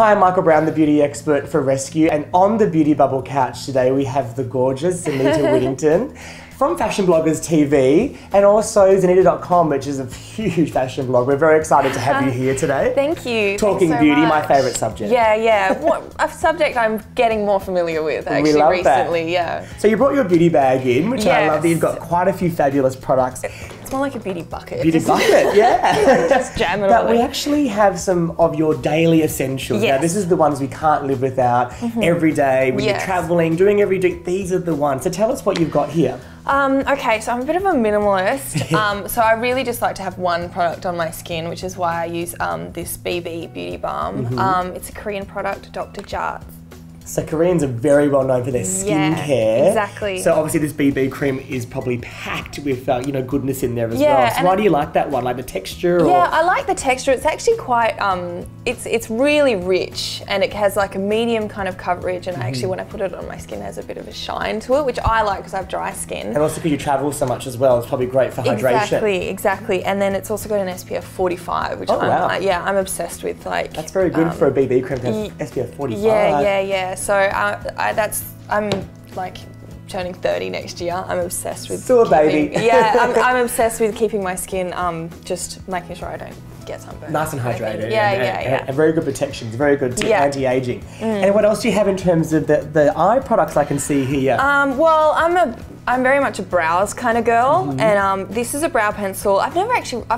Hi, I'm Michael Brown, the beauty expert for Rescu, and on the Beauty Bubble couch today we have the gorgeous Zanita Whittington from Fashion Bloggers TV and also Zanita.com, which is a huge fashion blog. We're very excited to have you here today. Thank you. Talking so beauty, much. my favourite subject. Yeah. What a subject I'm getting more familiar with actually recently. Yeah. So you brought your beauty bag in, which I love that you've got Yes. quite a few fabulous products. It's more like a beauty bucket. Beauty bucket, yeah. Just jam it But all we in. actually have some of your daily essentials. Yes. Now, this is the ones we can't live without every day when you're Yes. travelling, doing everything. These are the ones. So tell us what you've got here. Okay, so I'm a bit of a minimalist. So I really just like to have one product on my skin, which is why I use this BB Beauty Balm. It's a Korean product, Dr. Jart. So Koreans are very well known for their skincare. Exactly. So obviously this BB cream is probably packed with goodness in there as Yeah, well. So why do you like that one? Like the texture? Yeah, or? I like the texture. It's actually quite, it's really rich and it has like a medium kind of coverage, and actually when I put it on my skin it has a bit of a shine to it, which I like because I have dry skin. And also because you travel so much as well, it's probably great for hydration. Exactly. And then it's also got an SPF 45, which I'm obsessed with. Like that's very good for a BB cream to have SPF 45. Yeah. So I'm like turning 30 next year. I'm obsessed with still a baby. I'm obsessed with keeping my skin, just making sure I don't get sunburned. Nice and hydrated. Yeah. And very good protection. It's very good anti-aging. And what else do you have in terms of the eye products I can see here? Well, I'm very much a brows kind of girl, and this is a brow pencil. I've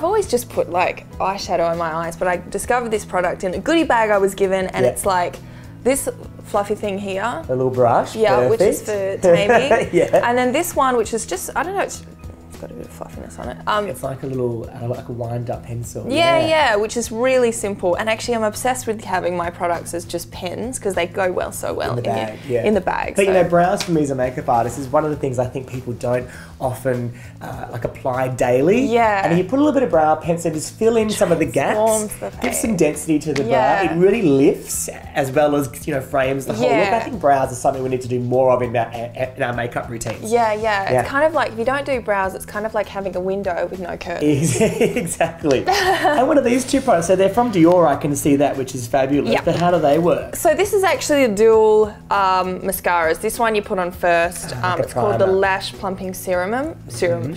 always just put like eyeshadow in my eyes, but I discovered this product in a goodie bag I was given, and it's like this fluffy thing here. A little brush. Yeah, perfect. which is for taming. Yeah. And then this one, which is just, I don't know, it's got a bit of fluffiness on it. It's like a little, like a wind-up pencil. Yeah, which is really simple. And actually, I'm obsessed with having my products as just pens because they go so well in the bag. But you know, brows for me as a makeup artist is one of the things I think people don't often like apply daily. Yeah. And if you put a little bit of brow pencil, just fill in some of the gaps, give some density to the brow. It really lifts as well as frames the whole look. I think brows are something we need to do more of in our makeup routines. Yeah. It's kind of like if you don't do brows, it's kind of like having a window with no curtains. Exactly. And what are these two products? So they're from Dior, I can see that, which is fabulous. But how do they work? So this is actually a dual mascaras. This one you put on first. It's called the Lash Plumping Serum. Serum.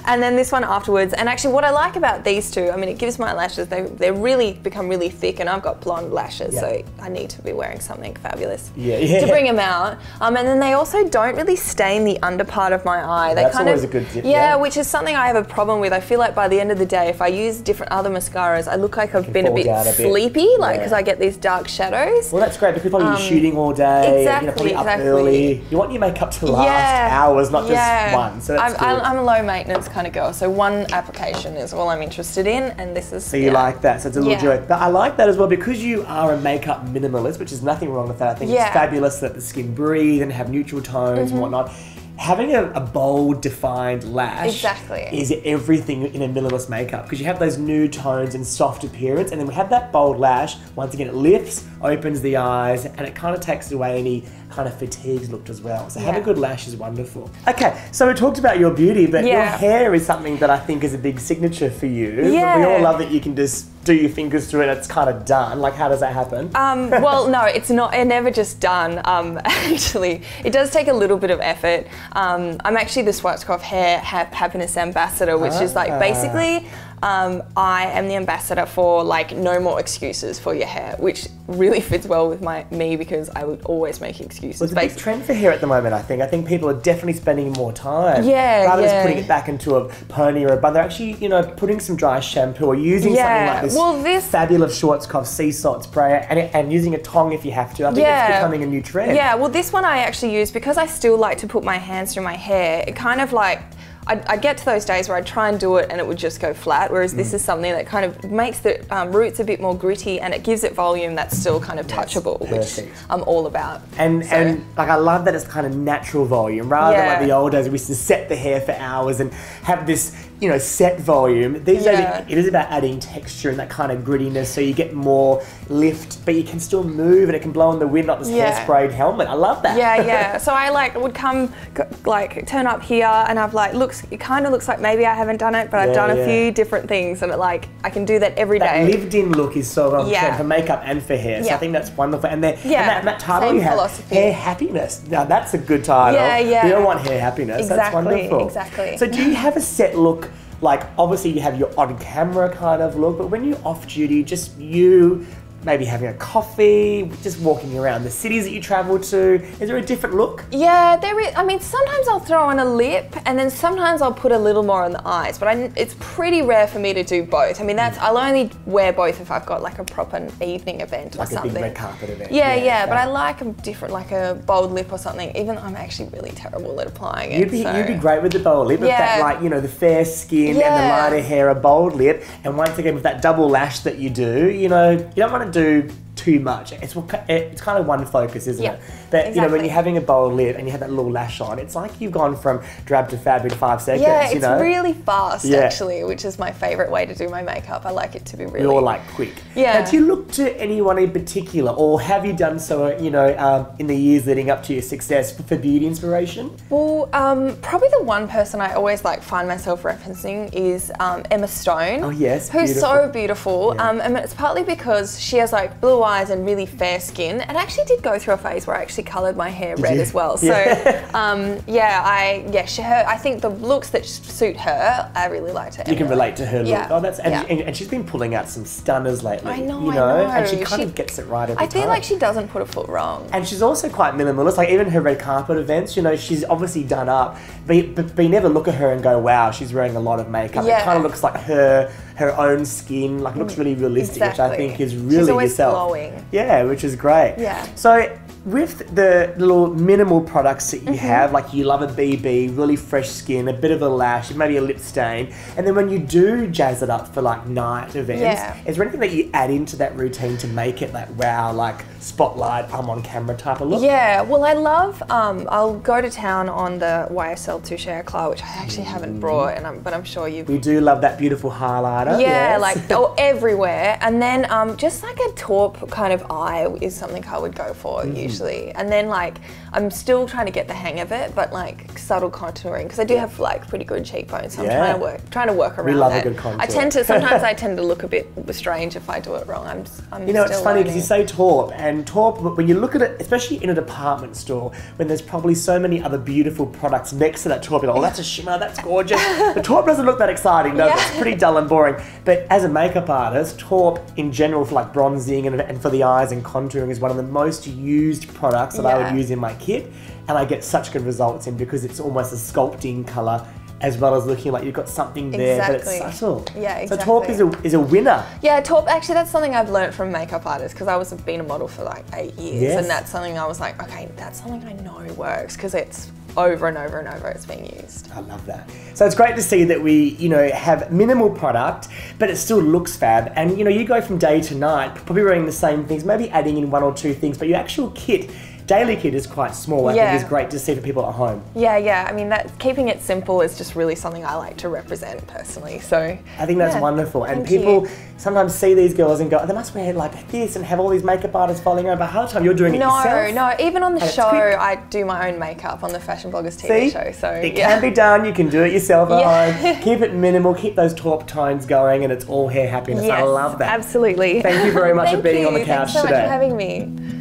And then this one afterwards. And actually what I like about these two, I mean, it gives my lashes, they really become really thick, and I've got blonde lashes, so I need to be wearing something fabulous to bring them out. And then they also don't really stain the under part of my eye. They That's always a good tip. Yeah, which is something I have a problem with. I feel like by the end of the day, if I use different other mascaras, I look like I've been a bit sleepy, like because I get these dark shadows. Well, that's great because probably you're shooting all day, probably up early. You want your makeup to last hours, not just one. So that's good. I'm a low maintenance kind of girl, so one application is all I'm interested in, and this is. So you like that? So it's a little joy. But I like that as well because you are a makeup minimalist, which is nothing wrong with that. I think it's fabulous that the skin breathe and have neutral tones and whatnot. Having a bold, defined lash is everything in a minimalist makeup because you have those nude tones and soft appearance, and then we have that bold lash. Once again, it lifts, opens the eyes, and it kind of takes away any kind of fatigued look as well. So having a good lash is wonderful. Okay, so we talked about your beauty, but your hair is something that I think is a big signature for you. We all love that you can just do your fingers through it and it's kind of done. Like, how does that happen? Well, no, it's not. It's never just done. Actually, it does take a little bit of effort. I'm actually the Schwarzkopf Happiness Ambassador, which is like basically I am the ambassador for like no more excuses for your hair, which really fits well with me because I would always make excuses. Well, it's a big trend for hair at the moment, I think. I think people are definitely spending more time. Rather than putting it back into a pony or a bun, they're actually, putting some dry shampoo or using something like this fabulous Schwarzkopf sea salt spray and using a tong if you have to. I think it's becoming a new trend. Yeah, well this one I actually use because I still like to put my hands through my hair. It kind of like, I'd get to those days where I'd try and do it and it would just go flat, whereas this is something that kind of makes the roots a bit more gritty and it gives it volume that's still kind of touchable, which I'm all about. And like I love that it's kind of natural volume, rather than like the old days we used to set the hair for hours and have this you know, set volume. These days it is about adding texture and that kind of grittiness, so you get more lift, but you can still move and it can blow in the wind like this hairsprayed helmet. I love that. Yeah. So I like would come like turn up here and I've like it kind of looks like maybe I haven't done it, but I've done a few different things, and I can do that every day. That lived-in look is so on trend for makeup and for hair. So I think that's wonderful. And then and that title you have, hair happiness. Now that's a good title. We all want hair happiness. Exactly, that's wonderful. Exactly. So do you have a set look? Like, obviously you have your on-camera kind of look, but when you're off-duty, just you maybe having a coffee, just walking around the cities that you travel to, is there a different look? Yeah, there is. I mean, sometimes I'll throw on a lip, and then sometimes I'll put a little more on the eyes, but it's pretty rare for me to do both. I mean, I'll only wear both if I've got like a proper evening event or something. Like a big red carpet event. Yeah, but I like a different, like a bold lip or something, even though I'm actually really terrible at applying it. You'd be great with the bold lip, with that, like, you know, the fair skin and the lighter hair, a bold lip, and once again with that double lash that you do, you know, you don't want to do too much. It's kind of one focus, isn't it? But you know, when you're having a bold lip and you have that little lash on, it's like you've gone from drab to fab in 5 seconds. Yeah, you know? It's really fast actually, which is my favourite way to do my makeup. I like it to be really... You're like quick. Yeah. Now, do you look to anyone in particular, or have you done so, you know, in the years leading up to your success for beauty inspiration? Well, probably the one person I always like find myself referencing is Emma Stone. Oh yes, who's so beautiful. And it's partly because she has like blue eyes and really fair skin, and I actually did go through a phase where I actually coloured my hair red as well. So I think the looks that suit her, I really liked her. You can relate to her look. Oh, that's and she's been pulling out some stunners lately. I know. And she kind of gets it right every time. I feel like she doesn't put a foot wrong. And she's also quite minimalist. Like even her red carpet events, you know, she's obviously done up, but you never look at her and go, wow, she's wearing a lot of makeup. It kind of looks like her own skin, like it looks really realistic, which I think is really she's always yourself. Glowing. Yeah, which is great. Yeah. So with the little minimal products that you have, like you love a BB, really fresh skin, a bit of a lash, maybe a lip stain, and then when you do jazz it up for like night events, is there anything that you add into that routine to make it like, wow, like spotlight, I'm on camera type of look? Yeah, well I love, I'll go to town on the YSL Touche Eclat, which I actually haven't brought, but I'm sure you... We do love that beautiful highlighter. Yeah, like everywhere. And then just like a taupe kind of eye is something I would go for usually. And then like, I'm still trying to get the hang of it, but like subtle contouring, because I do have like pretty good cheekbones, so I'm trying to work around that. We love a good contour. Sometimes I tend to look a bit strange if I do it wrong. I'm you know, still it's funny because learning. you say taupe, and taupe, when you look at it, especially in a department store, when there's probably so many other beautiful products next to that taupe, you're like, oh, that's a shimmer, that's gorgeous. The taupe doesn't look that exciting, does it? It's pretty dull and boring. But as a makeup artist, taupe in general for like bronzing and for the eyes and contouring is one of the most used products that I would use in my kit, and I get such good results in because it's almost a sculpting colour as well as looking like you've got something there, but it's subtle. Yeah, exactly. So taupe is a winner. Yeah, taupe, actually that's something I've learned from makeup artists, because I was been a model for like 8 years, and that's something I was like, okay, that's something I know works, because it's over and over and over it's being used. I love that. So it's great to see that we, you know, have minimal product, but it still looks fab. And you know, you go from day to night, probably wearing the same things, maybe adding in 1 or 2 things, but your actual kit, daily kit is quite small. I think is great to see for people at home. Yeah. I mean, keeping it simple is just really something I like to represent personally. So I think that's wonderful. And people sometimes see these girls and go, oh, they must wear like this and have all these makeup artists following around. But half the time you're doing it yourself. No. Even on the show, I do my own makeup on the Fashion Bloggers TV show. So it can be done. You can do it yourself at home. Keep it minimal. Keep those taupe tones going, and it's all hair happiness. Yes, I love that. Absolutely. Thank you very much for being on the couch today. Thanks so much for having me.